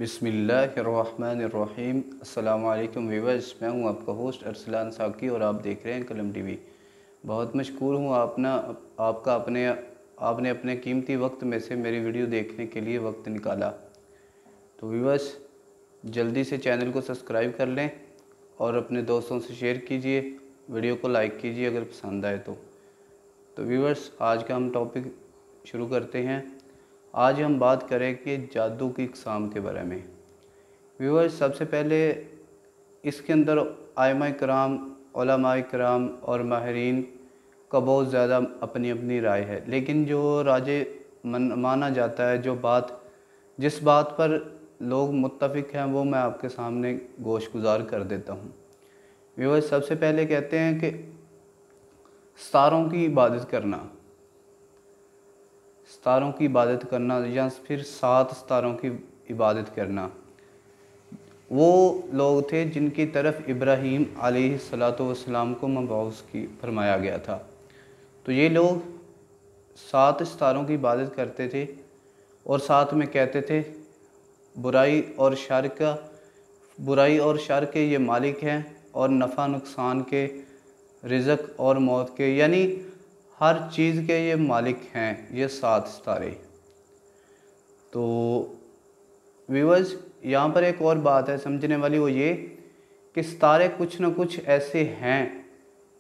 बिस्मिल्लाहिर्रहमानिर्रहीम। अस्सलामु अलैकुम व्यूअर्स, मैं हूं आपका होस्ट अरसलान साकी और आप देख रहे हैं कलम टीवी। बहुत मशकूर हूं आपका आपने अपने कीमती वक्त में से मेरी वीडियो देखने के लिए वक्त निकाला। तो व्यूअर्स, जल्दी से चैनल को सब्सक्राइब कर लें और अपने दोस्तों से शेयर कीजिए, वीडियो को लाइक कीजिए अगर पसंद आए तो व्यूअर्स, आज का हम टॉपिक शुरू करते हैं। आज हम बात करेंगे जादू की इक़साम के बारे में। व्यूअर्स, सबसे पहले इसके अंदर आइमा कराम, उलमा कराम और माहिरीन का बहुत ज़्यादा अपनी अपनी राय है, लेकिन जो माना जाता है, जिस बात पर लोग मुत्तफ़िक हैं, वो मैं आपके सामने गोशगुजार कर देता हूँ। व्यूअर्स, सबसे पहले कहते हैं कि सितारों की इबादत करना या फिर 7 सितारों की इबादत करना, वो लोग थे जिनकी तरफ इब्राहीम अलैहिस्सलातु वस्सलाम को मबऊस की फरमाया गया था। तो ये लोग 7 सितारों की इबादत करते थे और साथ में कहते थे बुराई और शर के ये मालिक हैं और नफ़ा नुकसान के, रिज़्क़ और मौत के, यानी हर चीज़ के ये मालिक हैं, ये 7 सितारे। तो व्यूअर्स, यहाँ पर एक और बात है समझने वाली, वो ये कि सितारे कुछ न कुछ ऐसे हैं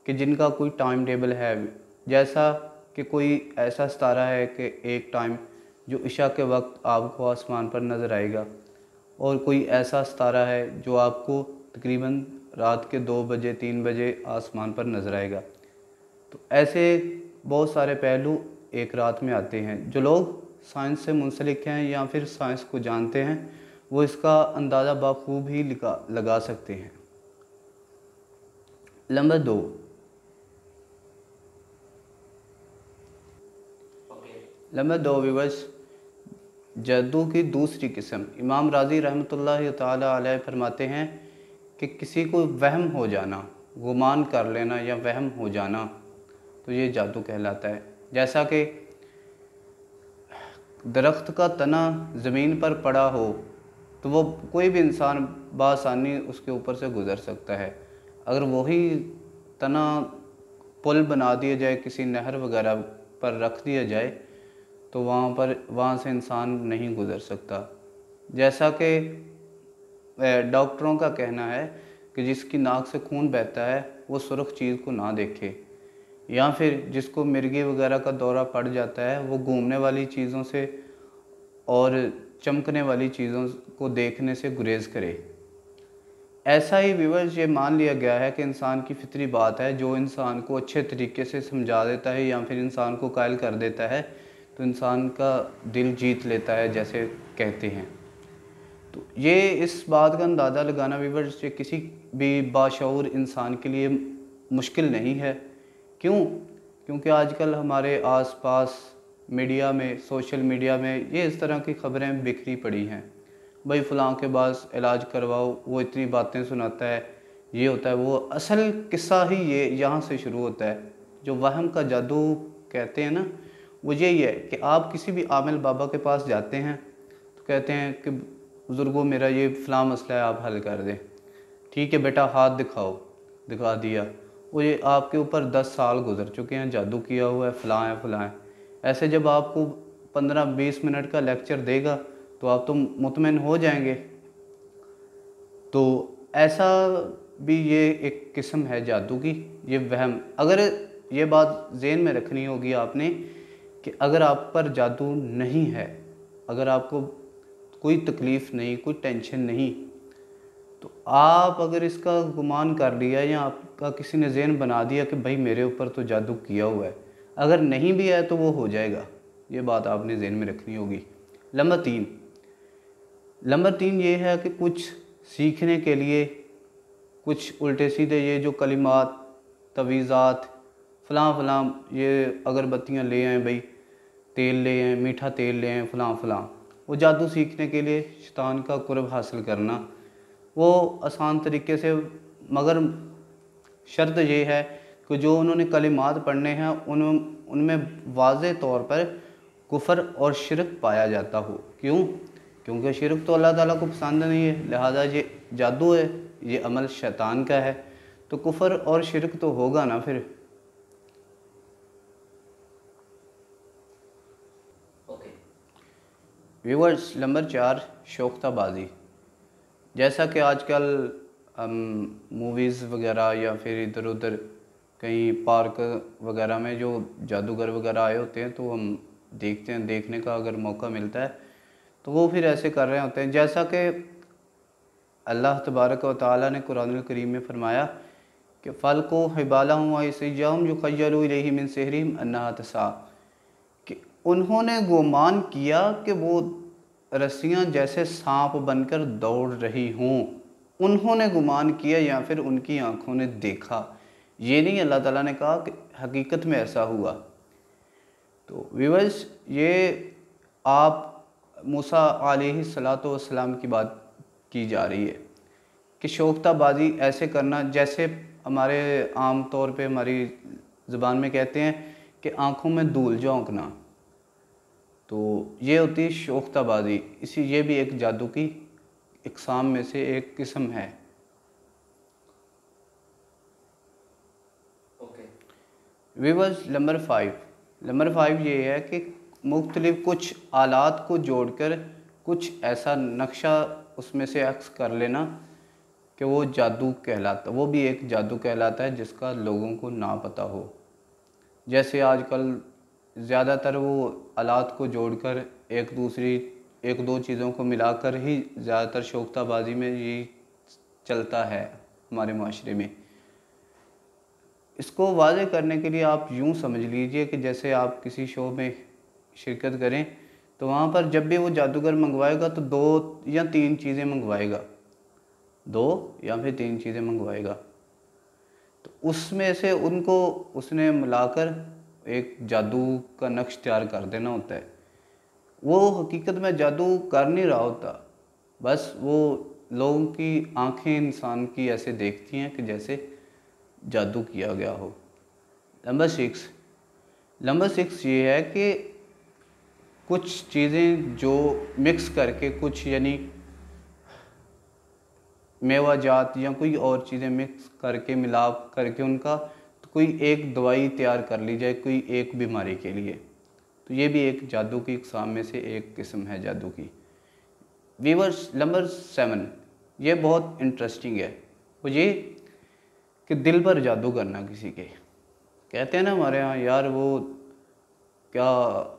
कि जिनका कोई टाइम टेबल है। जैसा कि कोई ऐसा सितारा है कि एक टाइम जो इशा के वक्त आपको आसमान पर नज़र आएगा, और कोई ऐसा सितारा है जो आपको तकरीबन रात के 2 बजे 3 बजे आसमान पर नज़र आएगा। तो ऐसे बहुत सारे पहलू एक रात में आते हैं। जो लोग साइंस से मुंसलिक हैं या फिर साइंस को जानते हैं, वो इसका अंदाज़ा बाखूब ही लगा सकते हैं। नंबर 2 व्यूअर्स, जादू की दूसरी किस्म। इमाम राज़ी रहमतुल्लाह ताला अलैह फरमाते हैं कि किसी को वहम हो जाना, गुमान कर लेना या वहम हो जाना, तो ये जादू कहलाता है। जैसा कि दरख्त का तना ज़मीन पर पड़ा हो तो वो कोई भी इंसान बआसानी उसके ऊपर से गुज़र सकता है। अगर वही तना पुल बना दिया जाए, किसी नहर वगैरह पर रख दिया जाए, तो वहाँ से इंसान नहीं गुज़र सकता। जैसा कि डॉक्टरों का कहना है कि जिसकी नाक से खून बहता है वो सुर्ख चीज़ को ना देखे, या फिर जिसको मिर्गी वगैरह का दौरा पड़ जाता है वो घूमने वाली चीज़ों से और चमकने वाली चीज़ों को देखने से गुरेज करे। ऐसा ही व्यूअर्स, ये मान लिया गया है कि इंसान की फितरी बात है, जो इंसान को अच्छे तरीके से समझा देता है या फिर इंसान को कायल कर देता है, तो इंसान का दिल जीत लेता है, जैसे कहते हैं। तो ये इस बात का अंदाज़ा लगाना व्यूअर्स, ये किसी भी बाशऊर इंसान के लिए मुश्किल नहीं है। क्यों? क्योंकि आजकल हमारे आसपास मीडिया में, सोशल मीडिया में ये इस तरह की खबरें बिखरी पड़ी हैं। भाई फ़लाँ के पास इलाज करवाओ, वो इतनी बातें सुनाता है, ये होता है वो। असल किस्सा ही ये यहाँ से शुरू होता है। जो वहम का जादू कहते हैं ना, वो यही है कि आप किसी भी आमिल बाबा के पास जाते हैं तो कहते हैं कि बुज़ुर्गों, मेरा ये फ़लाँ मसला है, आप हल कर दें। ठीक है बेटा, हाथ दिखाओ, दिखा दिया। वो ये आपके ऊपर 10 साल गुजर चुके हैं, जादू किया हुआ है, फ़लाँ है। ऐसे जब आपको 15-20 मिनट का लेक्चर देगा तो आप तो मुतमिन हो जाएंगे। तो ऐसा भी ये एक किस्म है जादू की, ये वहम। अगर ये बात ज़हन में रखनी होगी आपने कि अगर आप पर जादू नहीं है, अगर आपको कोई तकलीफ़ नहीं, कोई टेंशन नहीं, तो आप अगर इसका गुमान कर लिया या आपका किसी ने ज़हन बना दिया कि भाई मेरे ऊपर तो जादू किया हुआ है, अगर नहीं भी है तो वो हो जाएगा। ये बात आपने ज़हन में रखनी होगी। नंबर 3 ये है कि कुछ सीखने के लिए कुछ उल्टे सीधे ये जो कलिमात, तवीज़ात, फ़लाँ ये अगरबत्तियाँ ले आएँ भाई, तेल ले आएँ, मीठा तेल ले आएँ, फ़लाँ, वो जादू सीखने के लिए शैतान का कुर्ब हासिल करना, वो आसान तरीके से। मगर शर्त ये है कि जो उन्होंने कलिमात पढ़ने हैं उनमें वाज़े तौर पर कुफ़र और शिरक पाया जाता हो। क्यों? क्योंकि शिरक तो अल्लाह ताला को पसंद नहीं है, लिहाजा ये जादू है, ये अमल शैतान का है, तो कुफर और शिरक तो होगा ना फिर। Viewers, number 4, शोख्ताबाजी। जैसा कि आजकल हम मूवीज़ वगैरह या फिर इधर उधर कहीं पार्क वगैरह में जो जादूगर वगैरह आए होते हैं, तो हम देखते हैं, देखने का अगर मौका मिलता है तो वो फिर ऐसे कर रहे होते हैं। जैसा कि अल्लाह तबारक व तआला ने कुरान करीम में फरमाया कि फ़ल को हिबाला हुआ इसम जो खय्यलू इलैहि मिन सिहरिहिम अन्नहा तसा, कि उन्होंने गुमान किया कि वो रस्सियाँ जैसे सांप बनकर दौड़ रही हों। उन्होंने गुमान किया या फिर उनकी आंखों ने देखा, ये नहीं अल्लाह ताला ने कहा कि हकीकत में ऐसा हुआ। तो व्यूअर्स, ये आप मूसा अलैहिस्सलातु वस्सलाम की बात की जा रही है कि शोख्ताबाजी ऐसे करना, जैसे हमारे आम तौर पे हमारी ज़ुबान में कहते हैं कि आँखों में धूल झोंकना, तो ये होती है शोख्ताबाजी। ये भी एक जादू की इक़साम में से एक किस्म है। व्यूअर्स, नंबर 5 ये है कि मुख्तलिफ कुछ आलात को जोड़कर कुछ ऐसा नक्शा उसमें से अक्स कर लेना कि वो जादू कहलाता, वो भी एक जादू कहलाता है जिसका लोगों को ना पता हो। जैसे आजकल ज़्यादातर वो आलात को जोड़कर एक दो चीज़ों को मिलाकर ही ज़्यादातर शोख्ताबाजी में ये चलता है हमारे माशरे में। इसको वाज़ेह करने के लिए आप यूँ समझ लीजिए कि जैसे आप किसी शो में शिरकत करें, तो वहाँ पर जब भी वो जादूगर मंगवाएगा तो 2 या 3 चीज़ें मंगवाएगा, 2 या फिर 3 चीज़ें मंगवाएगा। तो उसमें से उनको उसने मिलाकर एक जादू का नक्श तैयार कर देना होता है। वो हकीकत में जादू कर नहीं रहा होता, बस वो लोगों की आंखें इंसान की ऐसे देखती हैं कि जैसे जादू किया गया हो। नंबर 6 ये है कि कुछ चीज़ें जो मिक्स करके, कुछ यानी मेवा जात या कोई और चीज़ें मिक्स करके मिलाप करके उनका तो कोई एक दवाई तैयार कर ली जाए कोई एक बीमारी के लिए, तो ये भी एक जादू की इक़साम में से एक किस्म है जादू की। व्यूअर्स, नंबर 7 ये बहुत इंटरेस्टिंग है। वो ये कि दिल पर जादू करना किसी के। कहते हैं ना हमारे यहाँ, यार वो क्या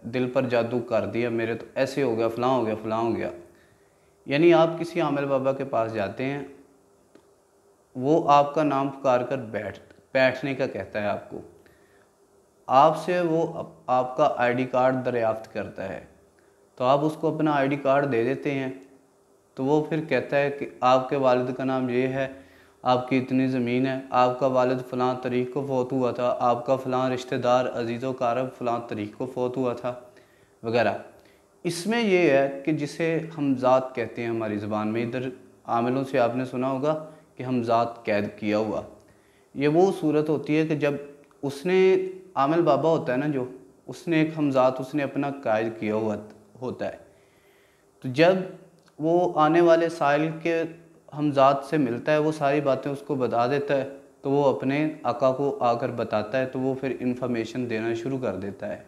दिल पर जादू कर दिया मेरे, तो ऐसे हो गया, फ़लाँ हो गया, फ़लाँ हो गया। यानी आप किसी आमिल बाबा के पास जाते हैं, वो आपका नाम पुकार कर बैठने का कहता है आपको, आपसे वो आपका आईडी कार्ड दरियाफ्त करता है, तो आप उसको अपना आईडी कार्ड दे देते हैं, तो वो फिर कहता है कि आपके वालिद का नाम ये है, आपकी इतनी ज़मीन है, आपका वालिद फ़लाँ तारीख को फ़ौत हुआ था, आपका फ़लाँ रिश्तेदार अजीज़ व कारब फ़लाँ तारीख को फ़ौत हुआ था, वगैरह। इसमें यह है कि जिसे हमज़ात कहते हैं हमारी ज़बान में, इधर आमिलों से आपने सुना होगा कि हमज़ात कैद किया हुआ। ये वो सूरत होती है कि जब उसने, आमिल बाबा होता है ना जो, उसने एक हमज़ात उसने अपना कैद किया हुआ होता है, तो जब वो आने वाले साइल के हमज़ात से मिलता है, वो सारी बातें उसको बता देता है, तो वो अपने आका को आकर बताता है, तो वो फिर इंफॉर्मेशन देना शुरू कर देता है।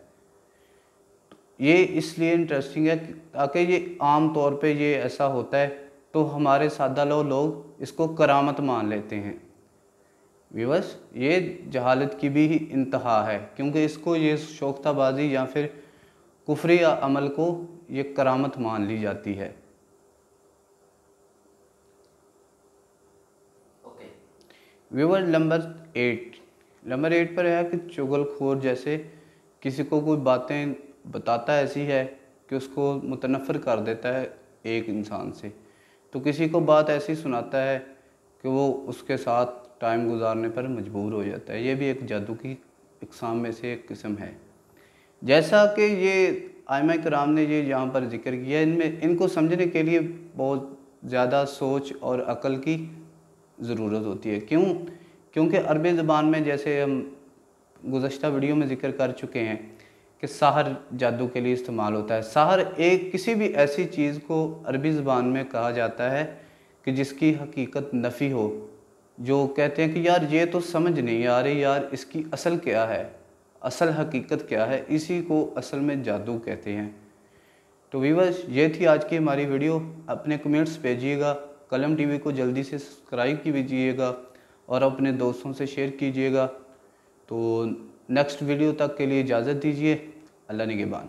ये इसलिए इंटरेस्टिंग है ताकि ये आम तौर पे ये ऐसा होता है, तो हमारे सादा लोग इसको करामत मान लेते हैं। व्यूअर्स, ये जहालत की भी इंतहा है, क्योंकि इसको ये शोख्ताबाजी या फिर कुफरी या अमल को ये करामत मान ली जाती है। व्यूअर, नंबर 8 पर है कि चुगलखोर, जैसे किसी को कोई बातें बताता ऐसी है कि उसको मुतनफ़िर कर देता है एक इंसान से, तो किसी को बात ऐसी सुनाता है कि वो उसके साथ टाइम गुजारने पर मजबूर हो जाता है। ये भी एक जादू की इक़साम में से एक किस्म है। जैसा कि ये आइमा किराम ने ये यहाँ पर जिक्र किया, इनको समझने के लिए बहुत ज़्यादा सोच और अक़ल की ज़रूरत होती है। क्योंकि अरबी ज़बान में, जैसे हम गुज़श्ता वीडियो में ज़िक्र कर चुके हैं कि सहर जादू के लिए इस्तेमाल होता है। सहर एक किसी भी ऐसी चीज़ को अरबी ज़बान में कहा जाता है कि जिसकी हकीकत नफ़ी हो, जो कहते हैं कि यार ये तो समझ नहीं आ रही यार, इसकी असल क्या है, असल हकीकत क्या है, इसी को असल में जादू कहते हैं। तो व्यूअर्स, ये थी आज की हमारी वीडियो। अपने कमेंट्स भेजिएगा, कलम टीवी को जल्दी से सब्सक्राइब कीजिएगा और अपने दोस्तों से शेयर कीजिएगा। तो नेक्स्ट वीडियो तक के लिए इजाज़त दीजिए। अल्लाह निगहबान।